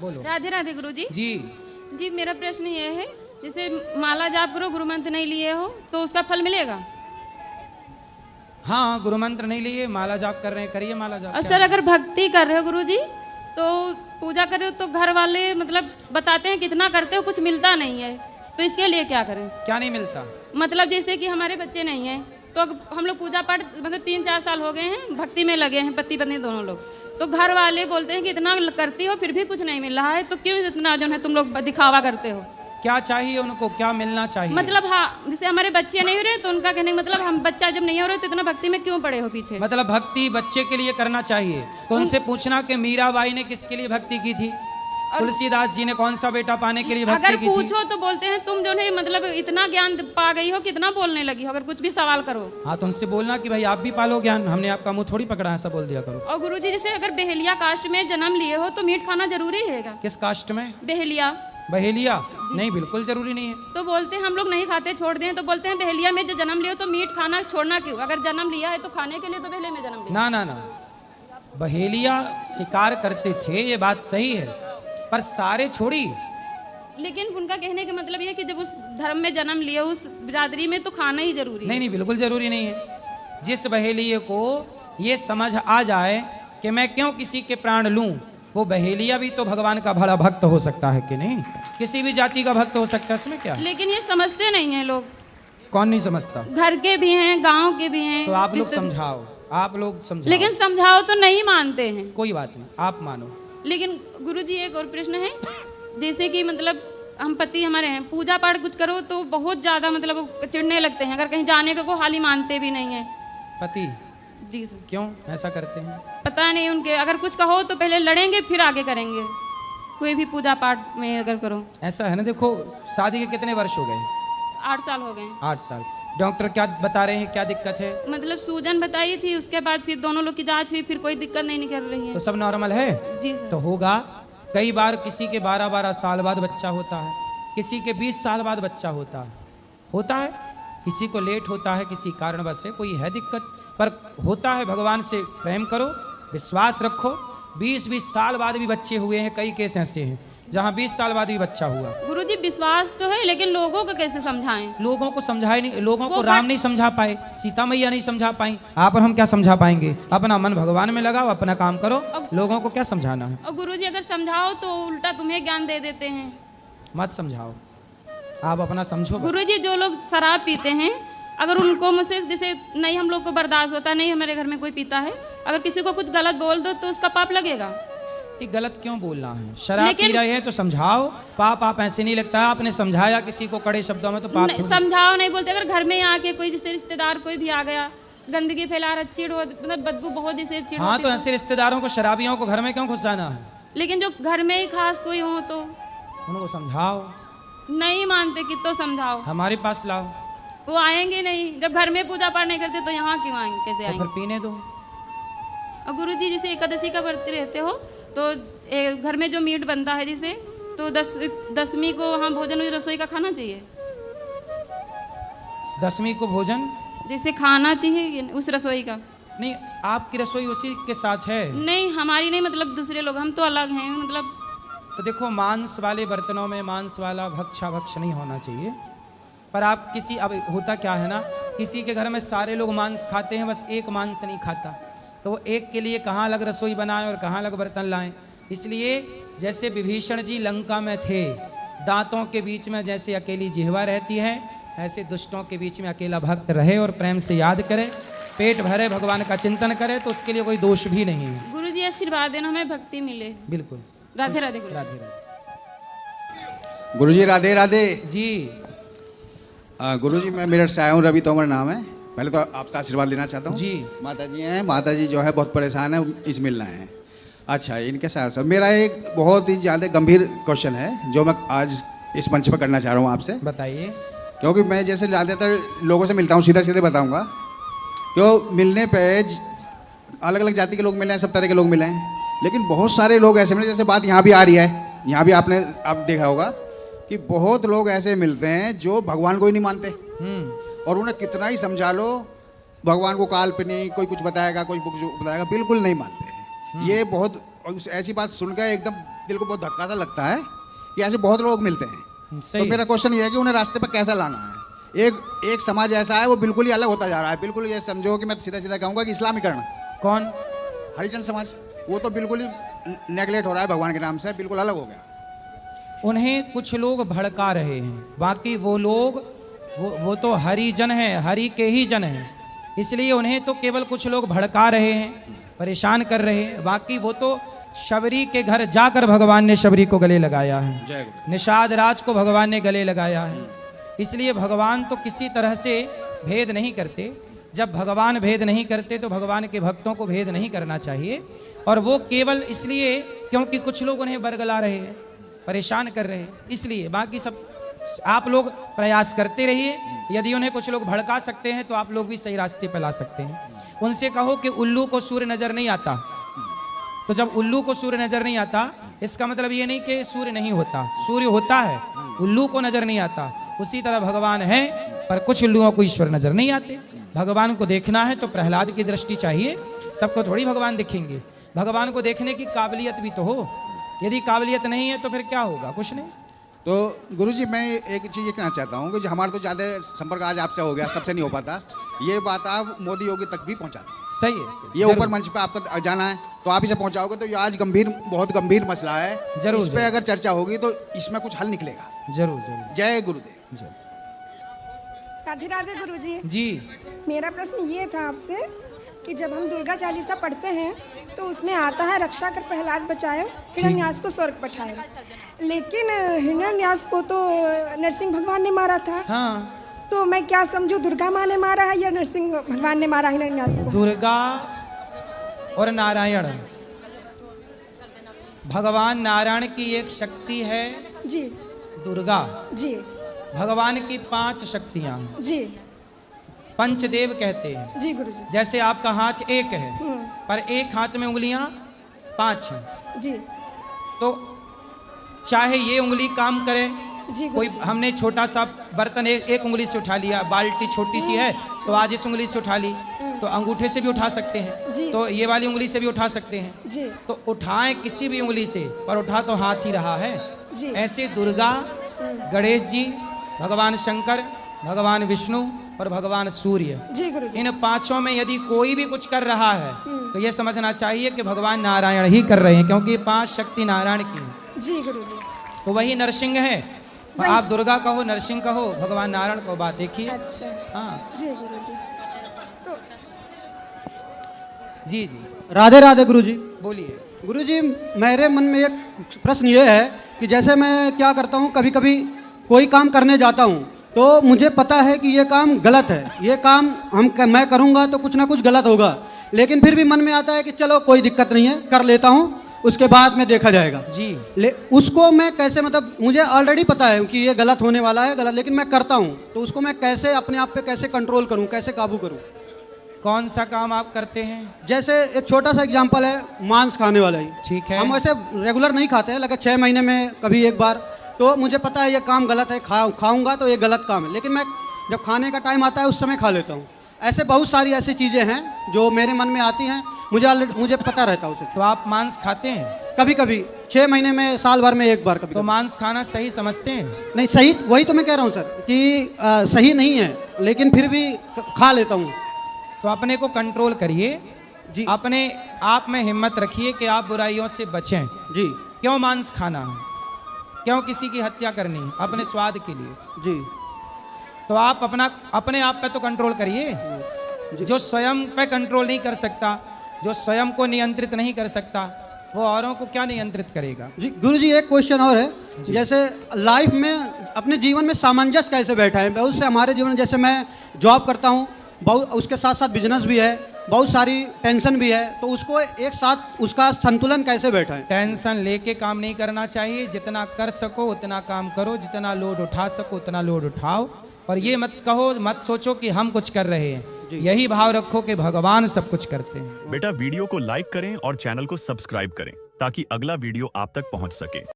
बोलो। राधे राधे गुरुजी। जी जी मेरा प्रश्न ये है, जैसे माला जाप करो, गुरु मंत्र नहीं लिए हो तो उसका फल मिलेगा? हाँ, गुरु मंत्र नहीं लिए, माला जाप कर रहे हैं, करिए माला जाप। और सर अगर भक्ति कर रहे हो गुरुजी तो पूजा कर रहे हो तो घर वाले मतलब बताते हैं कितना करते हो, कुछ मिलता नहीं है, तो इसके लिए क्या करें? क्या नहीं मिलता? मतलब जैसे कि हमारे बच्चे नहीं हैं तो हम लोग पूजा पाठ मतलब 3-4 साल हो गए हैं, भक्ति में लगे हैं पति पत्नी दोनों लोग, तो घर वाले बोलते हैं कि इतना करती हो फिर भी कुछ नहीं मिल रहा है, तो क्यों इतना जो है तुम लोग दिखावा करते हो? क्या चाहिए उनको, क्या मिलना चाहिए? मतलब हाँ, जैसे हमारे बच्चे नहीं हो रहे तो उनका कहने का मतलब हम बच्चा जब नहीं हो रहे तो इतना भक्ति में क्यों पड़े हो पीछे? मतलब भक्ति बच्चे के लिए करना चाहिए तो उनसे पूछना कि मीराबाई ने किसके लिए भक्ति की थी, तुलसीदास जी ने कौन सा बेटा पाने के लिए भक्ति अगर की थी? पूछो तो बोलते हैं तुम जो है मतलब इतना ज्ञान पा गई हो, कितना बोलने लगी हो, अगर कुछ भी सवाल करो। हाँ तो उनसे बोलना कि भाई आप भी पालो ज्ञान, हमने आपका मुंह थोड़ी पकड़ा है, ऐसा बोल दिया करो। और गुरुजी जैसे अगर बहेलिया कास्ट में जन्म लिए हो तो मीट खाना जरूरी है क्या? किस कास्ट में? बहेलिया। बहेलिया? नहीं, बिल्कुल जरूरी नहीं है। तो बोलते हैं हम लोग नहीं खाते, छोड़ दें, तो बोलते हैं बहेलिया में जो जन्म लियो तो मीट खाना छोड़ना क्यों? अगर जन्म लिया है तो खाने के लिए तो बहेले में जन्म लिया। ना ना ना, बहेलिया शिकार करते थे, ये बात सही है, पर सारे छोड़ी। लेकिन उनका कहने का मतलब ये है कि जब उस धर्म में जन्म लिए उस बिरादरी में तो खाना ही जरूरी है। नहीं नहीं, बिल्कुल जरूरी नहीं है। जिस बहेलिये को ये समझ आ जाए कि मैं क्यों किसी के प्राण लूं, वो बहेलिया भी तो भगवान का बड़ा भक्त हो सकता है कि नहीं? किसी भी जाति का भक्त हो सकता है, इसमें क्या? लेकिन ये समझते नहीं है लोग। कौन नहीं समझता? घर के भी हैं, गांव के भी हैं। तो आप लोग समझाओ, आप लोग समझाओ। लेकिन समझाओ तो नहीं मानते हैं। कोई बात नहीं, आप मानो। लेकिन गुरुजी एक और प्रश्न है, जैसे कि मतलब हम पति हमारे हैं, पूजा पाठ कुछ करो तो बहुत ज्यादा मतलब चिढ़ने लगते हैं, अगर कहीं जाने को हाल ही मानते भी नहीं है। पति? जी सर। क्यों ऐसा करते हैं? पता नहीं उनके, अगर कुछ कहो तो पहले लड़ेंगे फिर आगे करेंगे, कोई भी पूजा पाठ में अगर करो। ऐसा है ना, देखो शादी के कितने वर्ष हो गए? 8 साल हो गए। 8 साल। डॉक्टर क्या बता रहे हैं, क्या दिक्कत है? मतलब सूजन बताई थी, उसके बाद फिर दोनों लोग की जांच हुई, फिर कोई दिक्कत नहीं निकल रही है। तो सब नॉर्मल है? जी सर। तो होगा। कई बार किसी के 12-12 साल बाद बच्चा होता है, किसी के 20 साल बाद बच्चा होता है, किसी को लेट होता है, किसी कारणवश से कोई है दिक्कत, पर होता है। भगवान से प्रेम करो, विश्वास रखो। 20-20 साल बाद भी बच्चे हुए हैं, कई केस ऐसे हैं जहाँ 20 साल बाद भी बच्चा हुआ। गुरुजी विश्वास तो है, लेकिन लोगों को कैसे समझाएं? लोगों को समझाए नहीं, लोगों को राम नहीं समझा पाए, सीता मैया नहीं समझा पाई, आप और हम क्या समझा पाएंगे? अपना मन भगवान में लगाओ, अपना काम करो, लोगों को क्या समझाना है? और गुरुजी अगर समझाओ तो उल्टा तुम्हें ज्ञान दे देते हैं। मत समझाओ, आप अपना समझो बस। गुरुजी जो लोग शराब पीते हैं, अगर उनको मुझसे जैसे नहीं हम लोग को बर्दाश्त होता, नहीं हमारे घर में कोई पीता है, अगर किसी को कुछ गलत बोल दो तो उसका पाप लगेगा? ये गलत क्यों बोलना है? शराब पी रहे हैं तो समझाओ, पाप आप ऐसे नहीं लगता है। आपने समझाया किसी को कड़े शब्दों में तो पाप नहीं, समझाओ नहीं बोलते। अगर घर में आके कोई जैसे रिश्तेदार कोई भी आ गया, गंदगी फैला रहा, चिड़ मतलब बदबू बहुत जैसे चिड़ हाँ, तो ऐसे रिश्तेदारों को, शराबियों को घर में क्यों घुसाना है? लेकिन जो घर में ही खास कोई हो तो उनको समझाओ। नहीं मानते कि तो समझाओ। हमारे पास लाओ। वो आएंगे नहीं, जब घर में पूजा पाठ नहीं करते तो यहाँ क्यों आएंगे, कैसे तो आएंगे? फिर पीने दो। और गुरुजी जैसे एकादशी का व्रत रहते हो तो घर में जो मीट बनता है जैसे, तो 10वीं को हाँ भोजन उस रसोई का खाना चाहिए? 10वीं को भोजन जैसे खाना चाहिए उस रसोई का? नहीं, आपकी रसोई उसी के साथ है? नहीं हमारी नहीं, मतलब दूसरे लोग, हम तो अलग हैं मतलब। तो देखो, मांस वाले बर्तनों में मांस वाला भक्ष नहीं होना चाहिए। पर आप किसी, अब होता क्या है ना, किसी के घर में सारे लोग मांस खाते हैं, बस एक मांस नहीं खाता, तो वो एक के लिए कहाँ अलग रसोई बनाएं और कहाँ अलग बर्तन लाएं। इसलिए जैसे विभीषण जी लंका में थे, दांतों के बीच में जैसे अकेली जिह्वा रहती है, ऐसे दुष्टों के बीच में अकेला भक्त रहे और प्रेम से याद करे, पेट भरे, भगवान का चिंतन करे, तो उसके लिए कोई दोष भी नहीं है। गुरुजी आशीर्वाद देना, हमें भक्ति मिले। बिल्कुल। राधे राधे गुरु। राधे राधे। गुरुजी राधे राधे जी। गुरुजी मैं मेरठ से आया हूँ, रवि तोमर नाम है। पहले तो आपसे आशीर्वाद लेना चाहता हूँ। जी। माता जी हैं, माता जी जो है बहुत परेशान है, इस मिलना है। अच्छा, इनके साथ साथ मेरा एक बहुत ही ज़्यादा गंभीर क्वेश्चन है जो मैं आज इस मंच पर करना चाह रहा हूँ आपसे। बताइए। क्योंकि मैं जैसे ज़्यादातर लोगों से मिलता हूँ, सीधा सीधे बताऊँगा, क्यों मिलने पे अलग अलग जाति के लोग मिले हैं, सब तरह के लोग मिले हैं, लेकिन बहुत सारे लोग ऐसे मिले, जैसे बात यहाँ भी आ रही है, यहाँ भी आप देखा होगा कि बहुत लोग ऐसे मिलते हैं जो भगवान को ही नहीं मानते, और उन्हें कितना ही समझा लो भगवान को काल्पनिक, कोई कुछ बताएगा, कोई कुछ बताएगा, बिल्कुल नहीं मानते हैं। ये बहुत ऐसी बात सुनकर एकदम दिल को बहुत धक्का सा लगता है कि ऐसे बहुत लोग मिलते हैं। सही तो है। मेरा क्वेश्चन ये है कि उन्हें रास्ते पर कैसे लाना है। एक समाज ऐसा है वो बिल्कुल ही अलग होता जा रहा है, बिल्कुल ये समझो कि मैं सीधा सीधा कहूँगा कि इस्लामीकरण। कौन? हरिजन समाज वो तो बिल्कुल ही नेगलेक्ट हो रहा है भगवान के नाम से, बिल्कुल अलग हो गया। उन्हें कुछ लोग भड़का रहे हैं, बाकी वो लोग वो तो हरिजन हैं, हरि के ही जन हैं, इसलिए उन्हें तो केवल कुछ लोग भड़का रहे हैं, परेशान कर रहे हैं। बाकी वो तो शबरी के घर जाकर भगवान ने शबरी को गले लगाया है, जय गुरु। निषाद राज को भगवान ने गले लगाया है। इसलिए भगवान तो किसी तरह से भेद नहीं करते। जब भगवान भेद नहीं करते तो भगवान के भक्तों को भेद नहीं करना चाहिए। और वो केवल इसलिए क्योंकि कुछ लोग उन्हें बरगला रहे हैं, परेशान कर रहे हैं, इसलिए। बाकी सब आप लोग प्रयास करते रहिए। यदि उन्हें कुछ लोग भड़का सकते हैं तो आप लोग भी सही रास्ते पर ला सकते हैं। उनसे कहो कि उल्लू को सूर्य नजर नहीं आता, तो जब उल्लू को सूर्य नजर नहीं आता इसका मतलब ये नहीं कि सूर्य नहीं होता, सूर्य होता है, उल्लू को नजर नहीं आता। उसी तरह भगवान है, पर कुछ उल्लुओं को ईश्वर नजर नहीं आते। भगवान को देखना है तो प्रहलाद की दृष्टि चाहिए, सबको थोड़ी भगवान दिखेंगे। भगवान को देखने की काबिलियत भी तो हो, यदि काबिलियत नहीं है तो फिर क्या होगा, कुछ नहीं। तो गुरुजी मैं एक चीज़ ये कहना चाहता हूँ कि जो हमारा तो ज़्यादा संपर्क आज आपसे हो गया, सबसे नहीं हो पाता, ये बात आप मोदी योगी तक भी पहुँचा दें। सही है, ये ऊपर मंच पे आपको जाना है तो आप इसे पहुँचाओगे तो ये आज बहुत गंभीर मसला है। जरूर, इस पे जरूर। अगर चर्चा होगी तो इसमें कुछ हल निकलेगा। जरूर जरूर। जय गुरुदेव। जय। राधे राधे गुरुजी। जी मेरा प्रश्न ये था आपसे कि जब हम दुर्गा चालीसा पढ़ते हैं तो उसमें आता है रक्षा कर प्रहलाद बचाए, हिरण्यास को स्वर्ग पठाए, लेकिन हिरण्यास को तो नरसिंह भगवान ने मारा था। हाँ, तो मैं क्या समझूं, दुर्गा माँ ने मारा है या नरसिंह भगवान ने मारा हिरण्यास को? दुर्गा और नारायण, भगवान नारायण की एक शक्ति है जी दुर्गा। जी भगवान की 5 शक्तियां हैं, जी पंचदेव कहते हैं। जी गुरुजी। जैसे आपका हाथ एक है पर एक हाथ में उंगलियां 5 हैं, जी तो चाहे ये उंगली काम करे, जी कोई गुरुजी। हमने छोटा सा बर्तन एक उंगली से उठा लिया, बाल्टी छोटी सी है तो आज इस उंगली से उठा ली, तो अंगूठे से भी उठा सकते हैं, जी। तो ये वाली उंगली से भी उठा सकते हैं। जी तो उठाएं किसी भी उंगली से, पर उठा तो हाथ ही रहा है। जी ऐसे दुर्गा, गणेश जी, भगवान शंकर, भगवान विष्णु और भगवान सूर्य, जी गुरुजी। इन 5 में यदि कोई भी कुछ कर रहा है तो ये समझना चाहिए कि भगवान नारायण ही कर रहे हैं, क्योंकि 5 शक्ति नारायण की हैं। जी गुरुजी। तो वही नरसिंह है। वही। आप दुर्गा कहो, नरसिंह कहो, भगवान नारायण को बात देखिए। अच्छा हाँ जी गुरुजी। तो जी जी राधे राधे गुरुजी। बोलिए। गुरुजी मेरे मन में एक प्रश्न ये है कि जैसे मैं क्या करता हूँ, कभी कभी कोई काम करने जाता हूँ तो मुझे पता है कि ये काम गलत है, ये काम मैं करूँगा तो कुछ ना कुछ गलत होगा, लेकिन फिर भी मन में आता है कि चलो कोई दिक्कत नहीं है, कर लेता हूँ, उसके बाद में देखा जाएगा। जी उसको मैं कैसे, मतलब मुझे ऑलरेडी पता है कि ये गलत होने वाला है, गलत, लेकिन मैं करता हूँ, तो उसको मैं कैसे अपने आप पे कैसे कंट्रोल करूँ, कैसे काबू करूँ? कौन सा काम आप करते हैं? जैसे एक छोटा सा एग्जांपल है, मांस खाने वाला ही। ठीक है। हम वैसे रेगुलर नहीं खाते हैं, लगभग 6 महीने में कभी एक बार, तो मुझे पता है ये काम गलत है, खाऊंगा तो ये गलत काम है, लेकिन मैं जब खाने का टाइम आता है उस समय खा लेता हूँ। ऐसे बहुत सारी ऐसी चीज़ें हैं जो मेरे मन में आती हैं, मुझे पता रहता है उसे। तो आप मांस खाते हैं? कभी कभी 6 महीने में, साल भर में एक बार कभी तो कभी। मांस खाना सही समझते हैं? नहीं सही, वही तो मैं कह रहा हूँ सर कि सही नहीं है, लेकिन फिर भी खा लेता हूँ। तो अपने को कंट्रोल करिए जी। अपने आप में हिम्मत रखिए कि आप बुराइयों से बचें। जी क्यों मांस खाना है, क्यों किसी की हत्या करनी है अपने स्वाद के लिए? जी तो आप अपने आप पे तो कंट्रोल करिए। जो स्वयं पे कंट्रोल नहीं कर सकता, जो स्वयं को नियंत्रित नहीं कर सकता, वो औरों को क्या नियंत्रित करेगा? जी गुरुजी एक क्वेश्चन और है, जैसे लाइफ में अपने जीवन में सामंजस्य कैसे बैठा है? बहुत से हमारे जीवन, जैसे मैं जॉब करता हूँ, बहुत उसके साथ साथ बिजनेस भी है, बहुत सारी टेंशन भी है, तो उसको एक साथ उसका संतुलन कैसे बैठा है? टेंशन लेके काम नहीं करना चाहिए, जितना कर सको उतना काम करो, जितना लोड उठा सको उतना लोड उठाओ, और ये मत कहो, मत सोचो कि हम कुछ कर रहे हैं, यही भाव रखो कि भगवान सब कुछ करते हैं। बेटा वीडियो को लाइक करें और चैनल को सब्सक्राइब करें ताकि अगला वीडियो आप तक पहुंच सके।